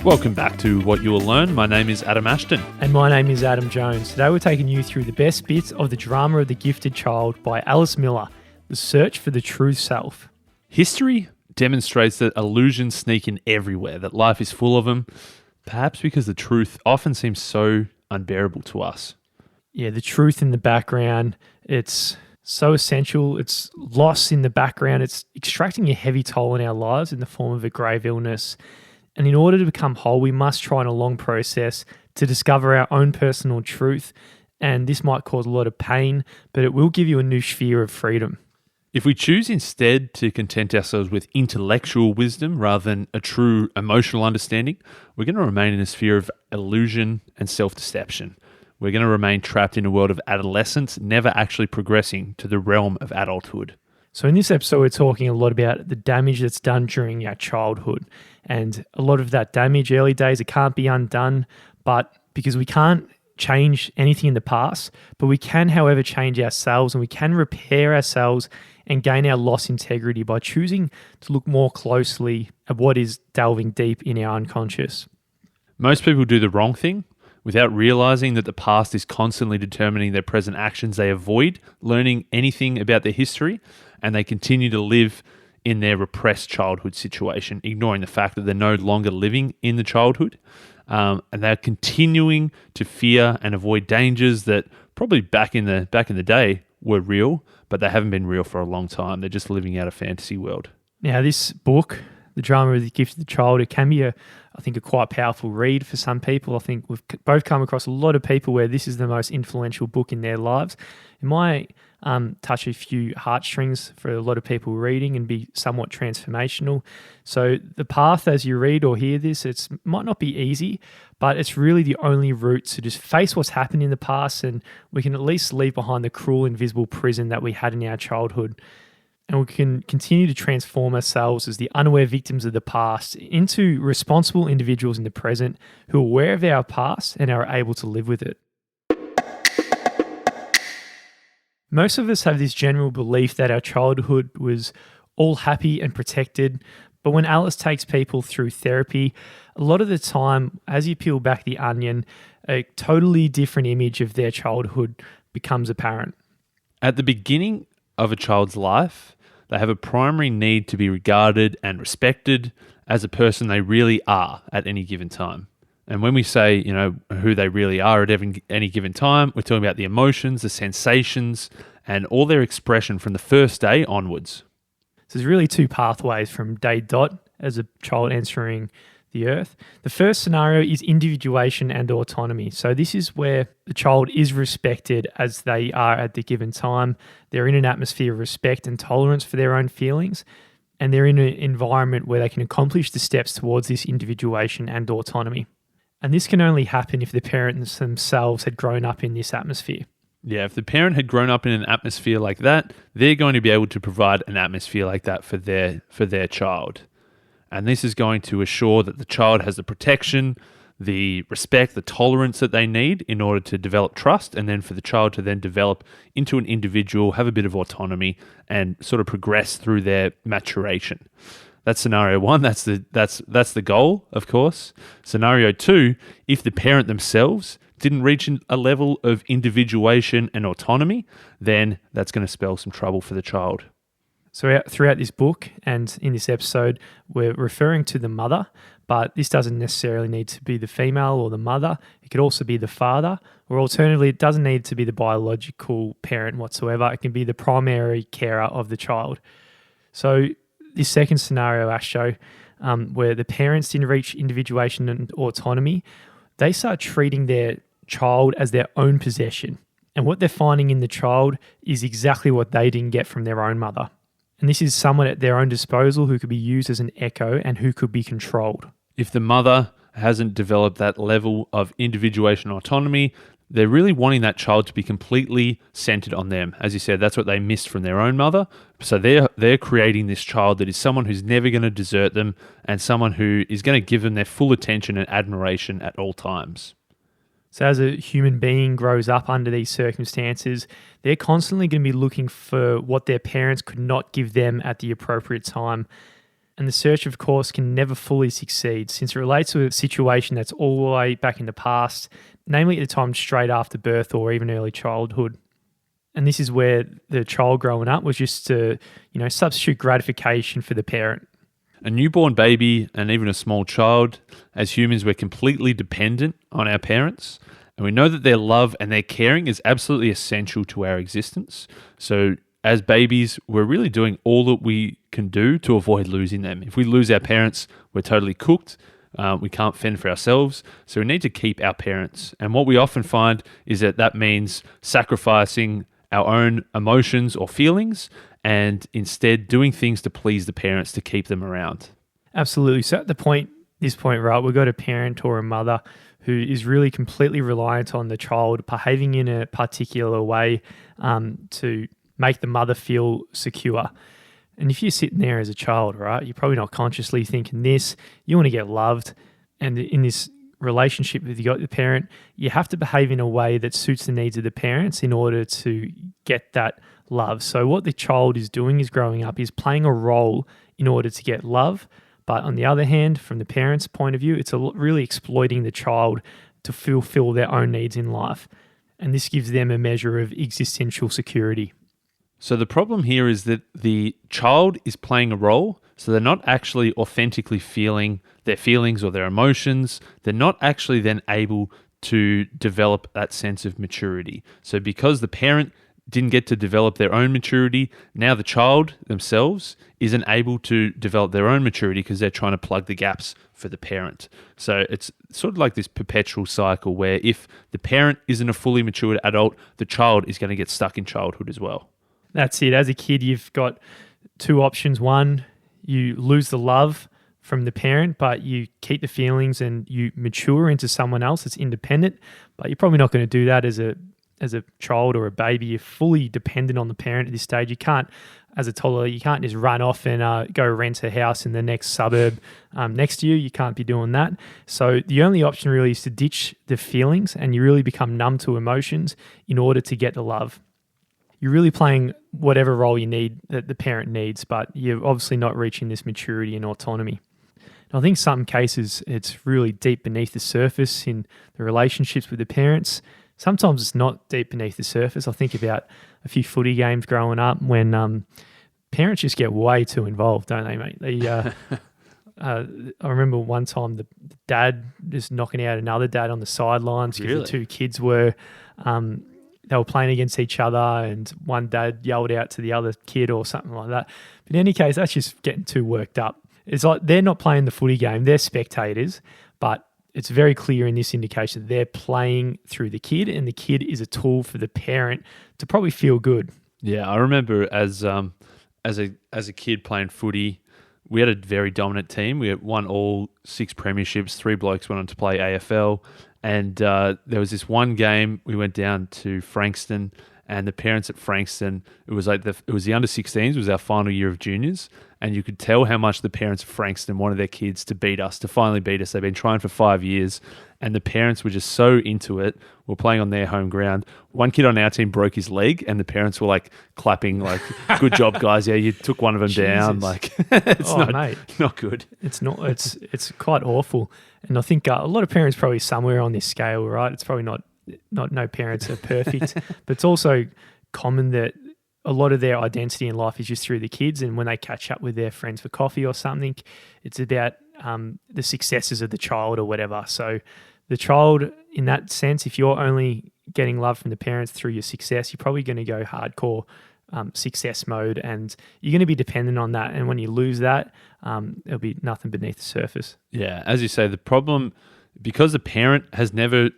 Welcome back to What You Will Learn. My name is Adam Ashton. And my name is Adam Jones. Today we're taking you through the best bits of the drama of the gifted child by Alice Miller, The Search for the True Self. History demonstrates that illusions sneak in everywhere, that life is full of them, perhaps because the truth often seems so unbearable to us. Yeah, the truth in the background, it's so essential. It's loss in the background. It's extracting a heavy toll on our lives in the form of a grave illness. And in order to become whole, we must try in a long process to discover our own personal truth. And this might cause a lot of pain, but it will give you a new sphere of freedom. If we choose instead to content ourselves with intellectual wisdom rather than a true emotional understanding, we're going to remain in a sphere of illusion and self-deception. We're going to remain trapped in a world of adolescence, never actually progressing to the realm of adulthood. So in this episode, we're talking a lot about the damage that's done during our childhood. And a lot of that damage, early days, it can't be undone, but because we can't change anything in the past, but we can, however, change ourselves and we can repair ourselves and gain our lost integrity by choosing to look more closely at what is delving deep in our unconscious. Most people do the wrong thing without realizing that the past is constantly determining their present actions. They avoid learning anything about their history and they continue to live in their repressed childhood situation, ignoring the fact that they're no longer living in the childhood. And they're continuing to fear and avoid dangers that probably back in the day were real, but they haven't been real for a long time. They're just living out a fantasy world. Now, this book, The Drama of the Gifted Child, it can be a quite powerful read for some people. I think we've both come across a lot of people where this is the most influential book in their lives. It might touch a few heartstrings for a lot of people reading and be somewhat transformational. So the path as you read or hear this, it might not be easy, but it's really the only route to just face what's happened in the past, and we can at least leave behind the cruel, invisible prison that we had in our childhood. And we can continue to transform ourselves as the unaware victims of the past into responsible individuals in the present who are aware of our past and are able to live with it. Most of us have this general belief that our childhood was all happy and protected, but when Alice takes people through therapy, a lot of the time, as you peel back the onion, a totally different image of their childhood becomes apparent. At the beginning of a child's life, they have a primary need to be regarded and respected as a person they really are at any given time. And when we say, who they really are at any given time, we're talking about the emotions, the sensations, and all their expression from the first day onwards. So there's really two pathways from day dot as a child entering the earth. The first scenario is individuation and autonomy. So this is where the child is respected as they are at the given time. They're in an atmosphere of respect and tolerance for their own feelings, and they're in an environment where they can accomplish the steps towards this individuation and autonomy. And this can only happen if the parents themselves had grown up in this atmosphere. Yeah, if the parent had grown up in an atmosphere like that, they're going to be able to provide an atmosphere like that for their child. And this is going to assure that the child has the protection, the respect, the tolerance that they need in order to develop trust, and then for the child to then develop into an individual, have a bit of autonomy, and sort of progress through their maturation. That's scenario one. That's the goal, of course. Scenario two, if the parent themselves didn't reach a level of individuation and autonomy, then that's going to spell some trouble for the child. So throughout this book and in this episode, we're referring to the mother, but this doesn't necessarily need to be the female or the mother. It could also be the father, or alternatively, it doesn't need to be the biological parent whatsoever. It can be the primary carer of the child. So this second scenario, Ashto, where the parents didn't reach individuation and autonomy, they start treating their child as their own possession. And what they're finding in the child is exactly what they didn't get from their own mother. And this is someone at their own disposal who could be used as an echo and who could be controlled. If the mother hasn't developed that level of individuation and autonomy, they're really wanting that child to be completely centered on them. As you said, that's what they missed from their own mother. So they're creating this child that is someone who's never going to desert them and someone who is going to give them their full attention and admiration at all times. So as a human being grows up under these circumstances, they're constantly going to be looking for what their parents could not give them at the appropriate time. And the search, of course, can never fully succeed since it relates to a situation that's all the way back in the past, namely at the time straight after birth or even early childhood. And this is where the child growing up was just to, substitute gratification for the parent. A newborn baby and even a small child, as humans, we're completely dependent on our parents. And we know that their love and their caring is absolutely essential to our existence. So as babies, we're really doing all that we can do to avoid losing them. If we lose our parents, we're totally cooked. We can't fend for ourselves. So we need to keep our parents. And what we often find is that means sacrificing our own emotions or feelings and instead doing things to please the parents to keep them around. Absolutely. So at this point, right, we've got a parent or a mother who is really completely reliant on the child behaving in a particular way to make the mother feel secure. And if you're sitting there as a child, right, you're probably not consciously thinking this. You want to get loved. And in this relationship with the parent, you have to behave in a way that suits the needs of the parents in order to get that love. So what the child is doing is growing up is playing a role in order to get love. But on the other hand, from the parent's point of view, it's really exploiting the child to fulfill their own needs in life. And this gives them a measure of existential security. So the problem here is that the child is playing a role, so they're not actually authentically feeling their feelings or their emotions. They're not actually then able to develop that sense of maturity. So because the parent didn't get to develop their own maturity, now the child themselves isn't able to develop their own maturity because they're trying to plug the gaps for the parent. So it's sort of like this perpetual cycle where if the parent isn't a fully matured adult, the child is going to get stuck in childhood as well. That's it. As a kid, you've got two options. One, you lose the love from the parent, but you keep the feelings and you mature into someone else that's independent. But you're probably not going to do that as a child or a baby. You're fully dependent on the parent at this stage. You can't, as a toddler, you can't just run off and go rent a house in the next suburb next to you. You can't be doing that. So the only option really is to ditch the feelings and you really become numb to emotions in order to get the love. You're really playing whatever role you need that the parent needs, but you're obviously not reaching this maturity and autonomy. And I think some cases it's really deep beneath the surface in the relationships with the parents. Sometimes it's not deep beneath the surface. I think about a few footy games growing up when parents just get way too involved, don't they, mate? I remember one time the dad just knocking out another dad on the sidelines because the two kids were they were playing against each other and one dad yelled out to the other kid or something like that. But in any case, that's just getting too worked up. It's like they're not playing the footy game. They're spectators, but it's very clear in this indication that they're playing through the kid and the kid is a tool for the parent to probably feel good. Yeah, I remember as a kid playing footy, we had a very dominant team. We won all 6 premierships. 3 blokes went on to play AFL. And there was this one game we went down to Frankston, and the parents at Frankston, it was the under 16s, it was our final year of juniors, and you could tell how much the parents of Frankston wanted their kids to finally beat us. They've been trying for 5 years, and the parents were just so into it. We're playing on their home ground. One kid on our team broke his leg, and the parents were like clapping, like, "Good job, guys! Yeah, you took one of them down." Like, it's not good. It's not. It's quite awful. And I think a lot of parents probably somewhere on this scale, right? It's probably not no parents are perfect, but it's also common that a lot of their identity in life is just through the kids. And when they catch up with their friends for coffee or something, it's about the successes of the child or whatever. So the child, in that sense, if you're only getting love from the parents through your success, you're probably going to go hardcore success mode and you're going to be dependent on that. And when you lose that, there'll be nothing beneath the surface. Yeah, as you say, the problem, because the parent has never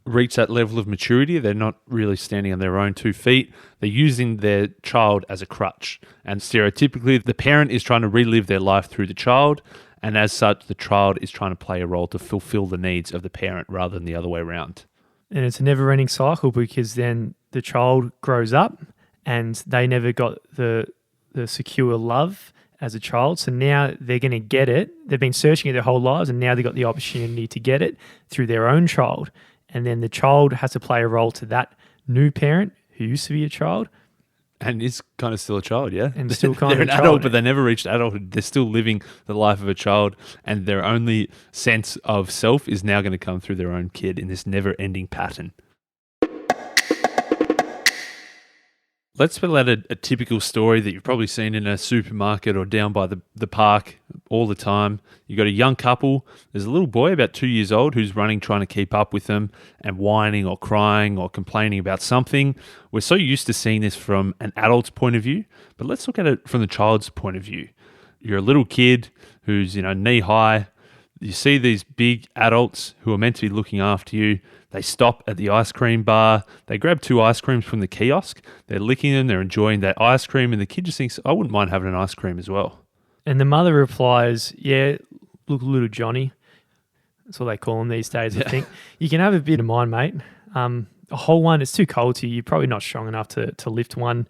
reached that level of maturity, they're not really standing on their own 2 feet. They're using their child as a crutch. And stereotypically, the parent is trying to relive their life through the child. And as such, the child is trying to play a role to fulfill the needs of the parent rather than the other way around. And it's a never-ending cycle because then the child grows up and they never got the secure love as a child. So now they're going to get it. They've been searching it their whole lives and now they've got the opportunity to get it through their own child. And then the child has to play a role to that new parent who used to be a child. And is kind of still a child, yeah? And still kind of they're a an child. adult, but they never reached adulthood. They're still living the life of a child, and their only sense of self is now going to come through their own kid in this never-ending pattern. Let's spell out a typical story that you've probably seen in a supermarket or down by the park all the time. You've got a young couple. There's a little boy about 2 years old who's running, trying to keep up with them and whining or crying or complaining about something. We're so used to seeing this from an adult's point of view, but let's look at it from the child's point of view. You're a little kid who's, knee high. You see these big adults who are meant to be looking after you. They stop at the ice cream bar. They grab 2 ice creams from the kiosk. They're licking them. They're enjoying that ice cream. And the kid just thinks, I wouldn't mind having an ice cream as well. And the mother replies, yeah, look, little Johnny. That's what they call him these days, I think. You can have a bit of mine, mate. A whole one, it's too cold to you. You're probably not strong enough to lift one.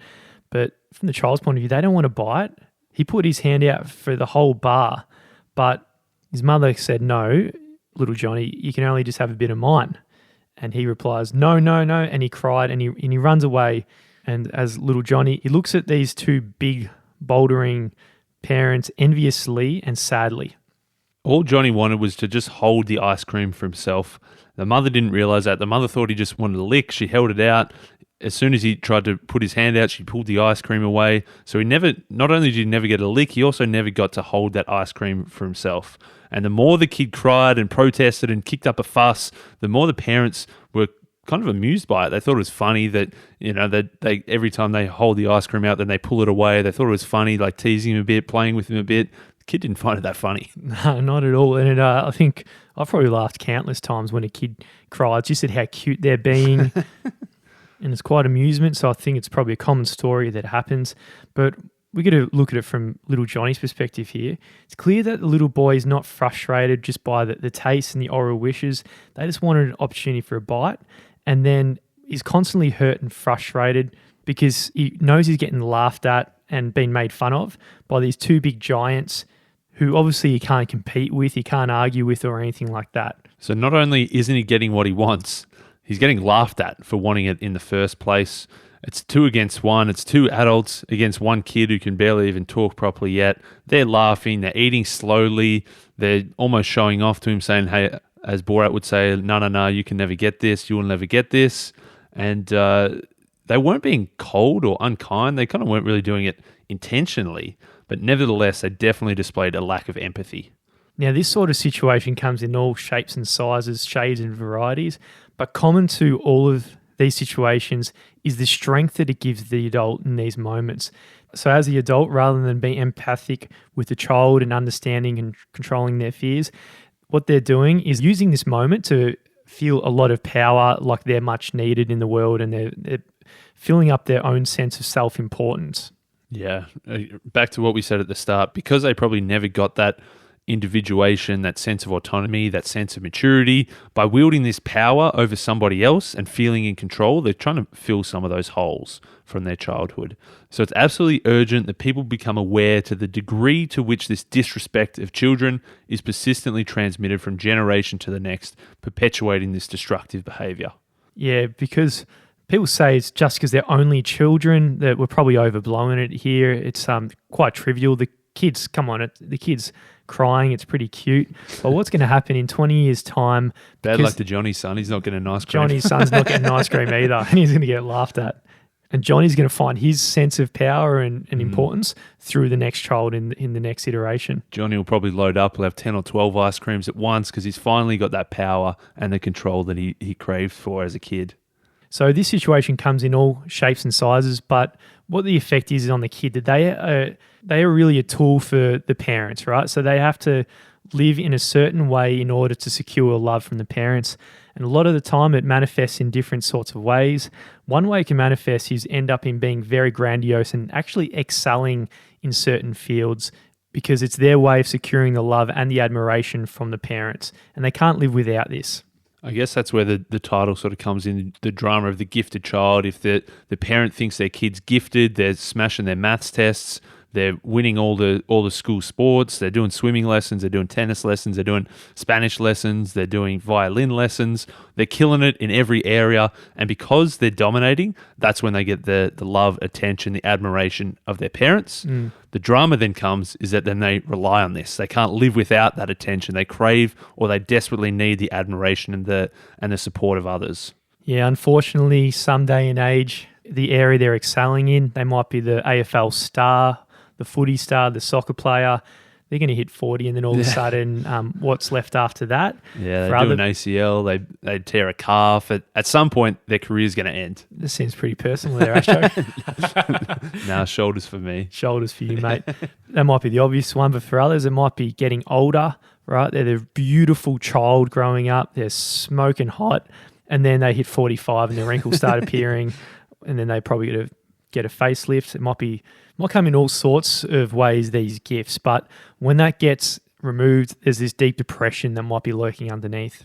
But from the child's point of view, they don't want to buy it. He put his hand out for the whole bar. But his mother said, no, little Johnny, you can only just have a bit of mine. And he replies, no, no, no. And he cried and he runs away. And as little Johnny, he looks at these 2 big bouldering parents enviously and sadly. All Johnny wanted was to just hold the ice cream for himself. The mother didn't realize that. The mother thought he just wanted a lick. She held it out. As soon as he tried to put his hand out, she pulled the ice cream away. So not only did he never get a lick, he also never got to hold that ice cream for himself. And the more the kid cried and protested and kicked up a fuss, the more the parents were kind of amused by it. They thought it was funny that, that they every time they hold the ice cream out, then they pull it away. They thought it was funny, like teasing him a bit, playing with him a bit. The kid didn't find it that funny. No, not at all. And I think I've probably laughed countless times when a kid cries, just at how cute they're being. And it's quite amusement. So I think it's probably a common story that happens. But we got to look at it from little Johnny's perspective here. It's clear that the little boy is not frustrated just by the taste and the oral wishes. They just wanted an opportunity for a bite. And then he's constantly hurt and frustrated because he knows he's getting laughed at and being made fun of by these 2 big giants who obviously he can't compete with, he can't argue with or anything like that. So not only isn't he getting what he wants, he's getting laughed at for wanting it in the first place. It's 2 against 1. It's 2 adults against 1 kid who can barely even talk properly yet. They're laughing. They're eating slowly. They're almost showing off to him, saying, hey, as Borat would say, no, you can never get this. You will never get this. And they weren't being cold or unkind. They kind of weren't really doing it intentionally. But nevertheless, they definitely displayed a lack of empathy. Now, this sort of situation comes in all shapes and sizes, shades and varieties. But common to all of these situations is the strength that it gives the adult in these moments. So as the adult, rather than being empathic with the child and understanding and controlling their fears, what they're doing is using this moment to feel a lot of power, like they're much needed in the world, and they're filling up their own sense of self-importance. Yeah, back to what we said at the start, because they probably never got that individuation, that sense of autonomy, that sense of maturity. By wielding this power over somebody else and feeling in control, they're trying to fill some of those holes from their childhood. So it's absolutely urgent that people become aware to the degree to which this disrespect of children is persistently transmitted from generation to the next, perpetuating this destructive behavior. Yeah, because people say it's just because they're only children, that we're probably overblowing it here. It's quite trivial. The kids, come on, the kids crying, it's pretty cute. But what's going to happen in 20 years' time? Bad luck to Johnny's son. He's not getting an ice cream. Johnny's son's not getting ice cream either, and he's going to get laughed at. And Johnny's going to find his sense of power and importance through the next child in the next iteration. Johnny will probably load up. He'll have 10 or 12 ice creams at once because he's finally got that power and the control that he craved for as a kid. So this situation comes in all shapes and sizes, but what the effect is on the kid, that they are really a tool for the parents, right? So they have to live in a certain way in order to secure love from the parents. And a lot of the time it manifests in different sorts of ways. One way it can manifest is end up in being very grandiose and actually excelling in certain fields because it's their way of securing the love and the admiration from the parents. And they can't live without this. I guess that's where the title sort of comes in, the drama of the gifted child. If the parent thinks their kid's gifted, they're smashing their maths tests, They're winning all the school sports. They're doing swimming lessons. They're doing tennis lessons. They're doing Spanish lessons. They're doing violin lessons. They're killing it in every area. And because they're dominating, that's when they get the love, attention, the admiration of their parents. The drama then comes is that then they rely on this. They can't live without that attention. They crave or they desperately need the admiration and the support of others. Yeah, unfortunately, some day and age, the area they're excelling in, they might be the AFL star, the footy star, the soccer player. They're going to hit 40 and then all of a sudden, what's left after that? Yeah, they do an ACL, they tear a calf. At some point, their career's going to end. This seems pretty personal there, Astro. Nah, shoulders for me. Shoulders for you, mate. That might be the obvious one, but for others, it might be getting older, right? They're the beautiful child growing up. They're smoking hot, and then they hit 45 and their wrinkles start appearing, and then they probably get a facelift. It might come in all sorts of ways, these gifts, but when that gets removed, there's this deep depression that might be lurking underneath.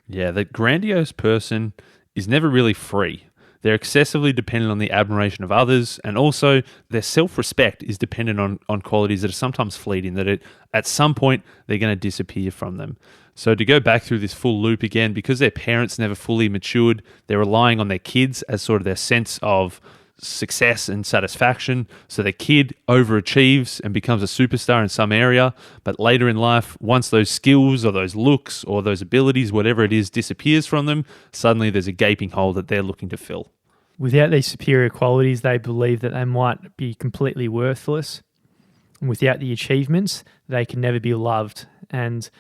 Yeah, the grandiose person is never really free. They're excessively dependent on the admiration of others, and also their self-respect is dependent on qualities that are sometimes fleeting, that at some point they're going to disappear from them. So to go back through this full loop again, because their parents never fully matured, they're relying on their kids as sort of their sense of success and satisfaction. So the kid overachieves and becomes a superstar in some area, but later in life, once those skills or those looks or those abilities, whatever it is, disappears from them, suddenly there's a gaping hole that they're looking to fill. Without these superior qualities, they believe that they might be completely worthless. And without the achievements, they can never be loved. And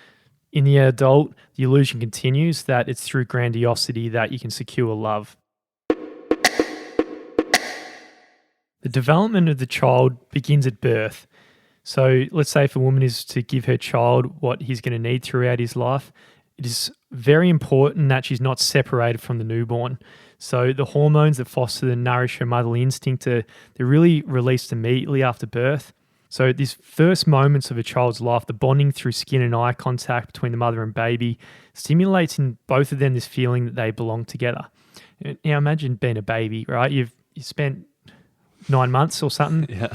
in the adult, the illusion continues that it's through grandiosity that you can secure love. The development of the child begins at birth. So let's say if a woman is to give her child what he's going to need throughout his life, it is very important that she's not separated from the newborn. So the hormones that foster and nourish her motherly instinct they're really released immediately after birth. So these first moments of a child's life, the bonding through skin and eye contact between the mother and baby, stimulates in both of them this feeling that they belong together. Now imagine being a baby, right? You spent 9 months or something. Yeah.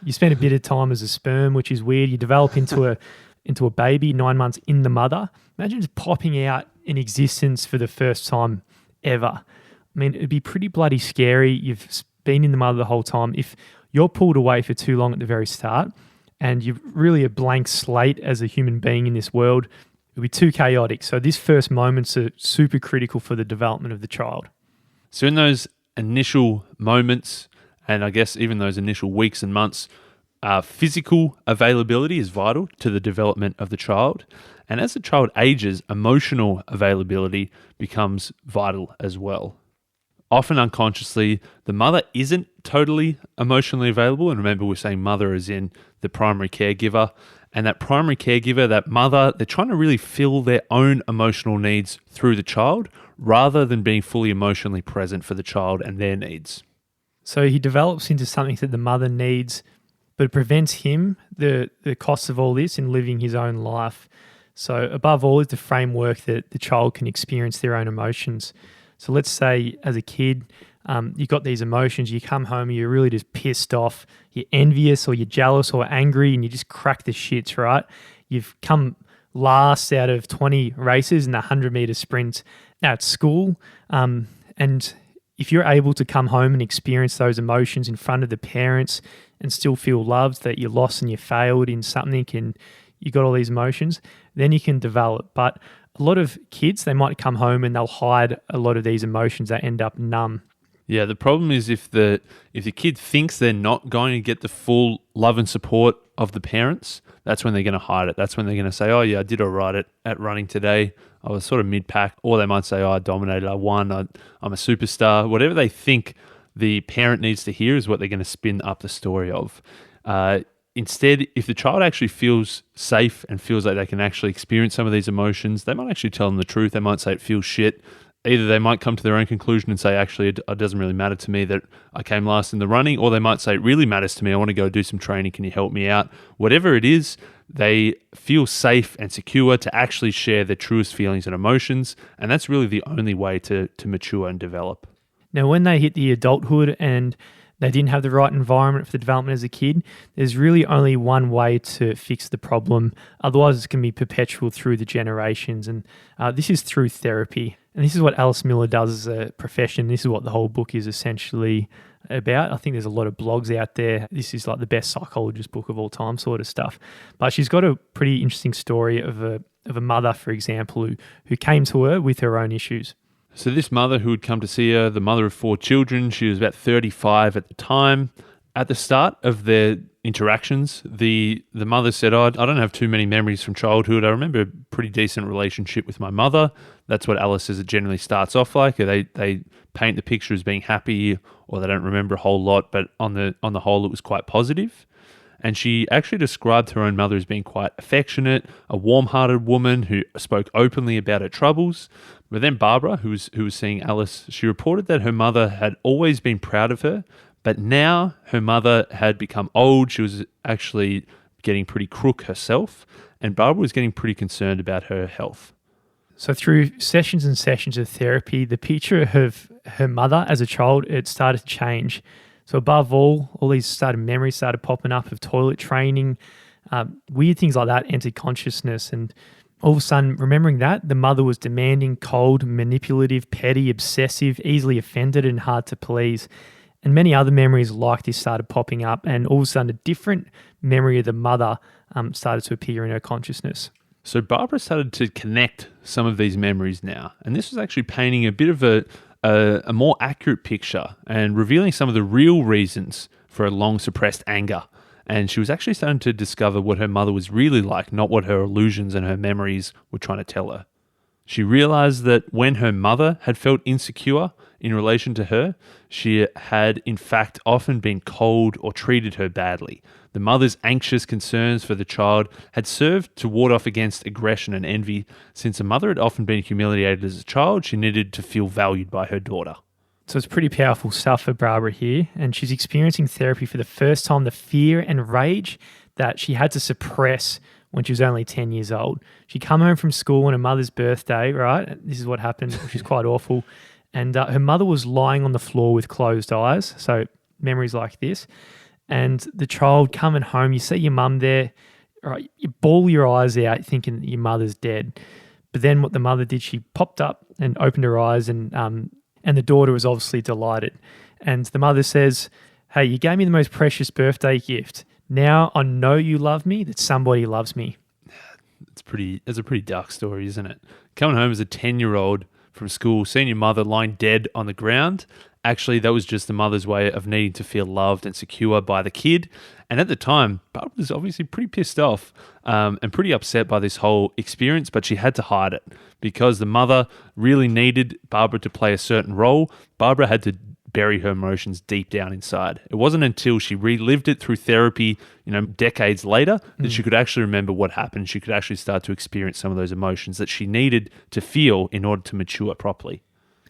You spend a bit of time as a sperm, which is weird. You develop into a baby 9 months in the mother. Imagine just popping out in existence for the first time ever. I mean, it'd be pretty bloody scary. You've been in the mother the whole time. If you're pulled away for too long at the very start and you're really a blank slate as a human being in this world, it would be too chaotic. So these first moments are super critical for the development of the child. So in those initial moments, and I guess even those initial weeks and months, physical availability is vital to the development of the child. And as the child ages, emotional availability becomes vital as well. Often unconsciously, the mother isn't totally emotionally available. And remember, we're saying mother as in the primary caregiver. And that primary caregiver, that mother, they're trying to really fill their own emotional needs through the child rather than being fully emotionally present for the child and their needs. So he develops into something that the mother needs, but it prevents him the cost of all this in living his own life. So above all is the framework that the child can experience their own emotions. So let's say as a kid, you got these emotions, you come home and you're really just pissed off, you're envious or you're jealous or angry and you just crack the shits, right? You've come last out of 20 races in the 100-meter sprint at school, and if you're able to come home and experience those emotions in front of the parents and still feel loved, that you lost and you failed in something and you got all these emotions, then you can develop. But a lot of kids, they might come home and they'll hide a lot of these emotions that end up numb. Yeah, the problem is if the kid thinks they're not going to get the full love and support of the parents, that's when they're going to hide it. That's when they're going to say, oh yeah, I did all right at running today. I was sort of mid-pack. Or they might say, oh, I dominated, I won, I'm a superstar. Whatever they think the parent needs to hear is what they're going to spin up the story of. Instead, if the child actually feels safe and feels like they can actually experience some of these emotions, they might actually tell them the truth. They might say it feels shit. Either they might come to their own conclusion and say, actually, it doesn't really matter to me that I came last in the running, or they might say, it really matters to me. I want to go do some training. Can you help me out? Whatever it is, they feel safe and secure to actually share their truest feelings and emotions, and that's really the only way to mature and develop. Now, when they hit the adulthood and they didn't have the right environment for the development as a kid. There's really only one way to fix the problem. Otherwise, it's going to be perpetual through the generations. And this is through therapy. And this is what Alice Miller does as a profession. This is what the whole book is essentially about. I think there's a lot of blogs out there. This is like the best psychologist book of all time sort of stuff. But she's got a pretty interesting story of a mother, for example, who came to her with her own issues. So this mother who had come to see her, the mother of 4 children, she was about 35 at the time. At the start of their interactions, the mother said, I don't have too many memories from childhood. I remember a pretty decent relationship with my mother. That's what Alice says it generally starts off like. They paint the picture as being happy, or they don't remember a whole lot, but on the whole, it was quite positive. And she actually described her own mother as being quite affectionate, a warm-hearted woman who spoke openly about her troubles. But then Barbara, who was seeing Alice, she reported that her mother had always been proud of her, but now her mother had become old. She was actually getting pretty crook herself, and Barbara was getting pretty concerned about her health. So through sessions and sessions of therapy, the picture of her mother as a child, it started to change. So above all these memories started popping up of toilet training, weird things like that entered consciousness. And all of a sudden, remembering that, the mother was demanding, cold, manipulative, petty, obsessive, easily offended and hard to please. And many other memories like this started popping up, and all of a sudden a different memory of the mother started to appear in her consciousness. So Barbara started to connect some of these memories now, and this was actually painting a bit of a more accurate picture and revealing some of the real reasons for a long suppressed anger. And she was actually starting to discover what her mother was really like, not what her illusions and her memories were trying to tell her. She realized that when her mother had felt insecure in relation to her, she had in fact often been cold or treated her badly. The mother's anxious concerns for the child had served to ward off against aggression and envy. Since the mother had often been humiliated as a child, she needed to feel valued by her daughter. So it's pretty powerful stuff for Barbara here, and she's experiencing therapy for the first time, the fear and rage that she had to suppress when she was only 10 years old. She'd come home from school on her mother's birthday, right? This is what happened, which is quite awful. And her mother was lying on the floor with closed eyes. So memories like this. And the child coming home, you see your mum there, right? You bawl your eyes out thinking that your mother's dead. But then what the mother did, she popped up and opened her eyes, and the daughter was obviously delighted. And the mother says, "Hey, you gave me the most precious birthday gift. Now I know you love me, that somebody loves me." It's a pretty dark story, isn't it? Coming home as a 10-year-old from school, seeing your mother lying dead on the ground. Actually, that was just the mother's way of needing to feel loved and secure by the kid. And at the time, Barbara was obviously pretty pissed off and pretty upset by this whole experience, but she had to hide it because the mother really needed Barbara to play a certain role. Barbara had to bury her emotions deep down inside. It wasn't until she relived it through therapy, decades later, that she could actually remember what happened. She could actually start to experience some of those emotions that she needed to feel in order to mature properly.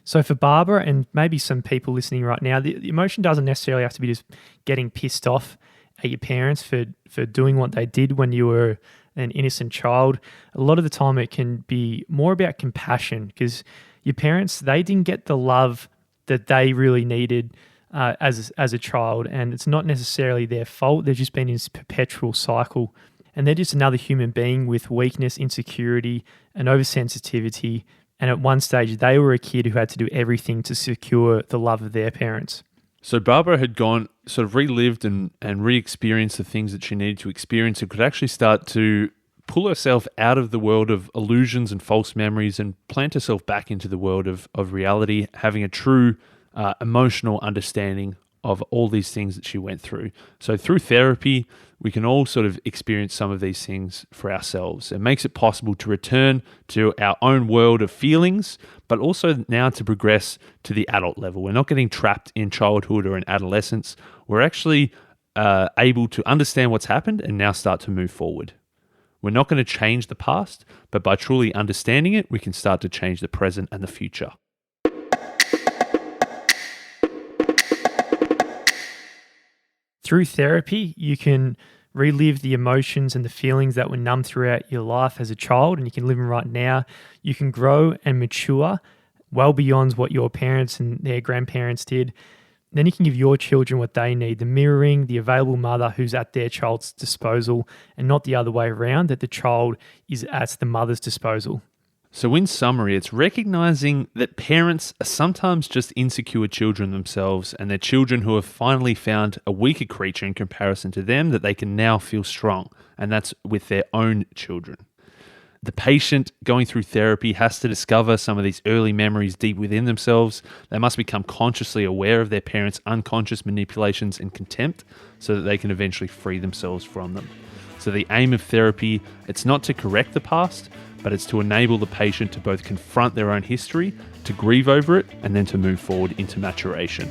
So for Barbara, and maybe some people listening right now, the emotion doesn't necessarily have to be just getting pissed off at your parents for doing what they did when you were an innocent child. A lot of the time it can be more about compassion, because your parents, they didn't get the love that they really needed as a child, and it's not necessarily their fault. They've just been in this perpetual cycle, and they're just another human being with weakness, insecurity, and oversensitivity. And at one stage, they were a kid who had to do everything to secure the love of their parents. So Barbara had gone, sort of relived and re-experienced the things that she needed to experience, and could actually start to pull herself out of the world of illusions and false memories and plant herself back into the world of reality, having a true emotional understanding of all these things that she went through. So through therapy, we can all sort of experience some of these things for ourselves. It makes it possible to return to our own world of feelings, but also now to progress to the adult level. We're not getting trapped in childhood or in adolescence. We're actually able to understand what's happened and now start to move forward. We're not going to change the past, but by truly understanding it, we can start to change the present and the future. Through therapy, you can relive the emotions and the feelings that were numb throughout your life as a child, and you can live them right now. You can grow and mature well beyond what your parents and their grandparents did. Then you can give your children what they need, the mirroring, the available mother who's at their child's disposal, and not the other way around, that the child is at the mother's disposal. So in summary, it's recognizing that parents are sometimes just insecure children themselves, and they're children who have finally found a weaker creature in comparison to them that they can now feel strong, and that's with their own children. The patient going through therapy has to discover some of these early memories deep within themselves. They must become consciously aware of their parents' unconscious manipulations and contempt so that they can eventually free themselves from them. So the aim of therapy, it's not to correct the past, but it's to enable the patient to both confront their own history, to grieve over it, and then to move forward into maturation.